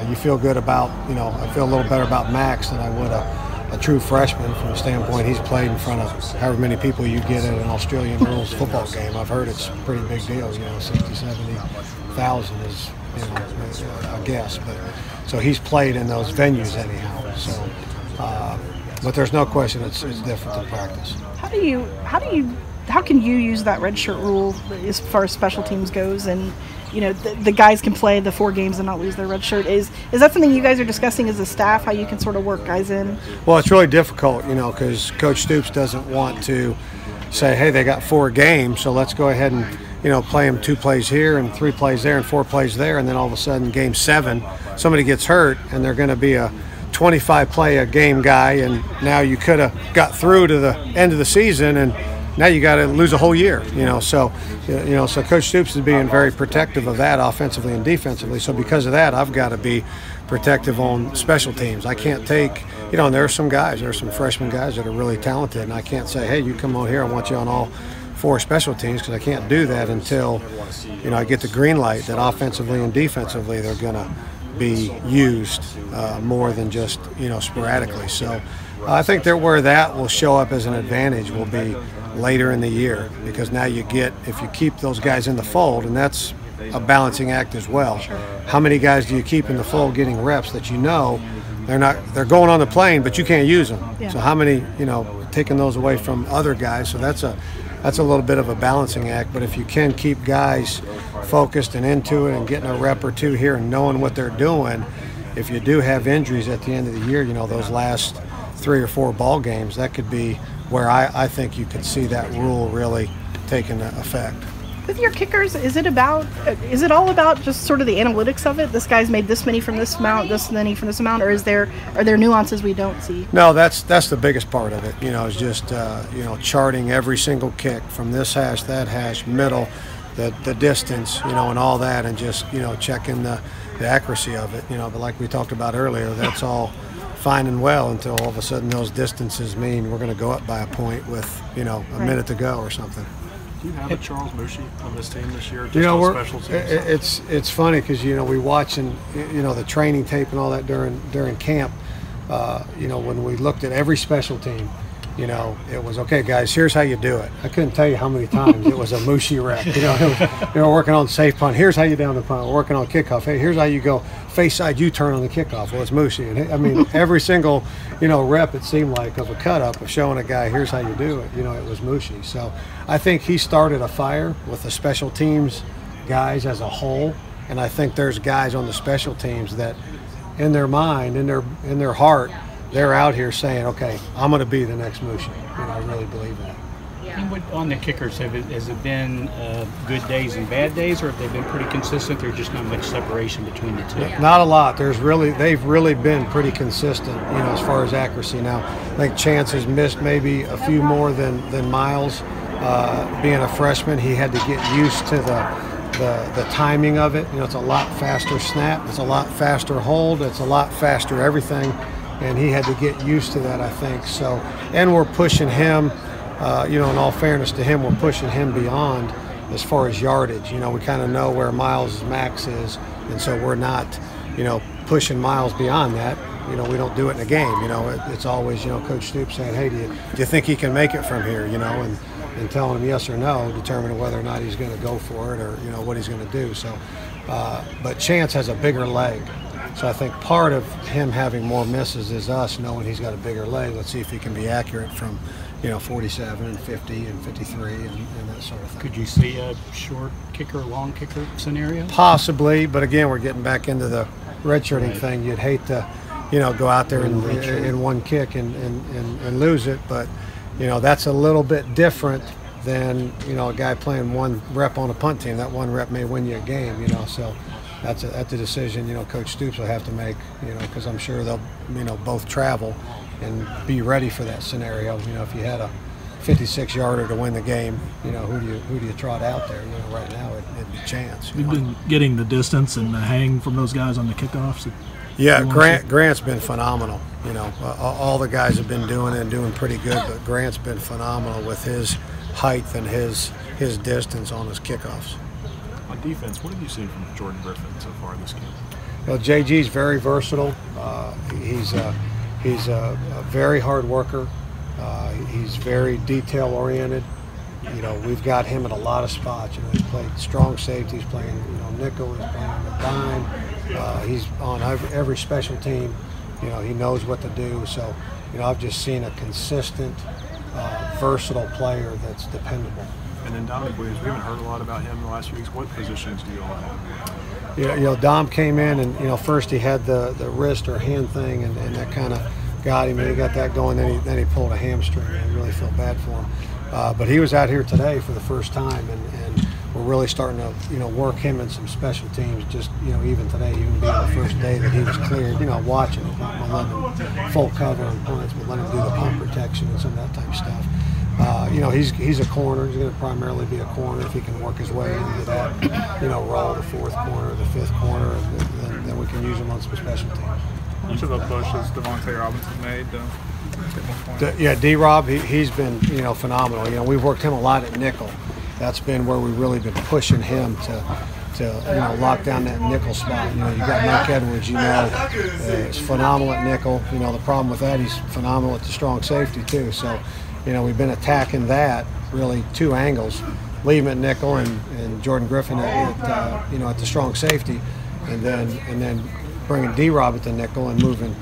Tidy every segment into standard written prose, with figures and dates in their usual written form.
You feel good about, I feel a little better about Max than I would a true freshman from the standpoint he's played in front of however many people you get at an Australian rules football game. I've heard it's a pretty big deal, 60, 70,000 is, I guess. But so he's played in those venues anyhow. So, but there's no question it's different than practice. How can you use that redshirt rule as far as special teams goes, and the guys can play the 4 games and not lose their red shirt? Is that something you guys are discussing as a staff, how you can sort of work guys in? Well, it's really difficult, because Coach Stoops doesn't want to say, hey, they got 4 games, so let's go ahead and play them 2 plays here and 3 plays there and 4 plays there, and then all of a sudden game 7 somebody gets hurt and they're going to be a 25 play a game guy, and now you could have got through to the end of the season and now you got to lose a whole year, So Coach Stoops is being very protective of that offensively and defensively. So because of that, I've got to be protective on special teams. I can't take, and there are some freshman guys that are really talented, and I can't say, hey, you come on here, I want you on all 4 special teams, because I can't do that until, I get the green light that offensively and defensively they're going to be used more than just, sporadically. So I think that where that will show up as an advantage will be later in the year, because now if you keep those guys in the fold, and that's a balancing act as well. Sure. How many guys do you keep in the fold getting reps that they're going on the plane, but you can't use them? Yeah. So how many, taking those away from other guys? So that's a little bit of a balancing act. But if you can keep guys focused and into it and getting a rep or 2 here and knowing what they're doing, if you do have injuries at the end of the year, those last 3 or 4 ball games, that could be where I think you could see that rule really taking effect. With your kickers, is it all about just sort of the analytics of it? This guy's made this many from this amount, this many from this amount, or are there nuances we don't see? No, that's the biggest part of it. Is just charting every single kick from this hash, that hash, middle, the distance, and all that, and just checking the accuracy of it. But like we talked about earlier, that's all fine and well until all of a sudden those distances mean we're going to go up by a point with a minute to go or something. Do you have a Charles Mushy on this team this year? Just on special teams? It's funny because we watching the training tape and all that during camp. When we looked at every special team, it was, okay, guys, here's how you do it. I couldn't tell you how many times it was a Mushy rep. Working on safe punt. Here's how you down the punt. We're working on kickoff. Hey, here's how you go face side U-turn on the kickoff. Well, it's Mushy. And I mean, every single rep it seemed like of a cut up of showing a guy here's how you do it. It was Mushy. So I think he started a fire with the special teams guys as a whole, and I think there's guys on the special teams that, in their mind, in their heart, they're out here saying, okay, I'm going to be the next Mushy. I really believe that. And on the kickers, has it been good days and bad days, or have they been pretty consistent? There's just not much separation between the two. Not a lot. They've really been pretty consistent, as far as accuracy. Now, I think Chance has missed maybe a few more than Miles. Being a freshman, he had to get used to the timing of it. It's a lot faster snap. It's a lot faster hold. It's a lot faster everything. And he had to get used to that, I think. So, and we're pushing him, in all fairness to him, we're pushing him beyond as far as yardage. We kind of know where Miles' max is, and so we're not, pushing Miles beyond that. We don't do it in a game. It's always, Coach Stoops saying, hey, do you think he can make it from here, and telling him yes or no, determining whether or not he's going to go for it or, what he's going to do. So, but Chance has a bigger leg. So I think part of him having more misses is us knowing he's got a bigger leg. Let's see if he can be accurate from, 47 and 50 and 53 and that sort of thing. Could you see a short kicker, long kicker scenario? Possibly, but again, we're getting back into the redshirting thing. You'd hate to, go out there in one kick and lose it, but, that's a little bit different than, a guy playing 1 rep on a punt team. That 1 rep may win you a game, so. That's a decision, Coach Stoops will have to make, because I'm sure they'll, both travel and be ready for that scenario. If you had a 56-yarder to win the game, who do you trot out there? Right now it'd be Chance. You've been getting the distance and the hang from those guys on the kickoffs. Yeah, Grant's been phenomenal. All the guys have been doing it and doing pretty good, but Grant's been phenomenal with his height and his distance on his kickoffs. On defense, what have you seen from Jordan Griffin so far this game? JG's very versatile. He's a very hard worker. He's very detail oriented. We've got him in a lot of spots. He's played strong safety. He's playing, nickel. He's playing the dime. He's on every special team. He knows what to do. So, I've just seen a consistent, versatile player that's dependable. And then Dominic Williams, we haven't heard a lot about him in the last few weeks. What positions do you all have? Dom came in and, first he had the wrist or hand thing and that kind of got him, and he got that going. Then he pulled a hamstring, and I really feel bad for him. But he was out here today for the first time, and we're really starting to, work him in some special teams. Just, even today, even being the first day that he was cleared, watching him, we'll let him full cover and punts, we'll let him do the pump protection and some of that type of stuff. He's a corner. He's going to primarily be a corner if he can work his way into that, role, the fourth corner, the fifth corner, and then we can use him on some special teams. How much of a push has Devontae Robinson made to get more points? Yeah, D-Rob, he's been, phenomenal. We've worked him a lot at nickel. That's been where we've really been pushing him to lock down that nickel spot. You got Mike Edwards, is phenomenal at nickel. The problem with that, he's phenomenal at the strong safety too. So, we've been attacking that really two angles. Leave him at nickel and Jordan Griffin at the strong safety, and then bringing D-Rob at the nickel and moving,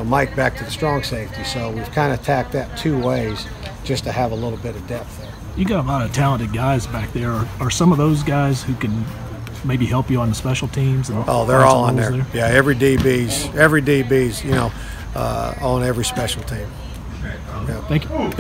Mike back to the strong safety. So we've kind of attacked that two ways just to have a little bit of depth there. You got a lot of talented guys back there. Are some of those guys who can maybe help you on the special teams? And they're all on there. Yeah, every DB's, on every special team. Yeah. Thank you.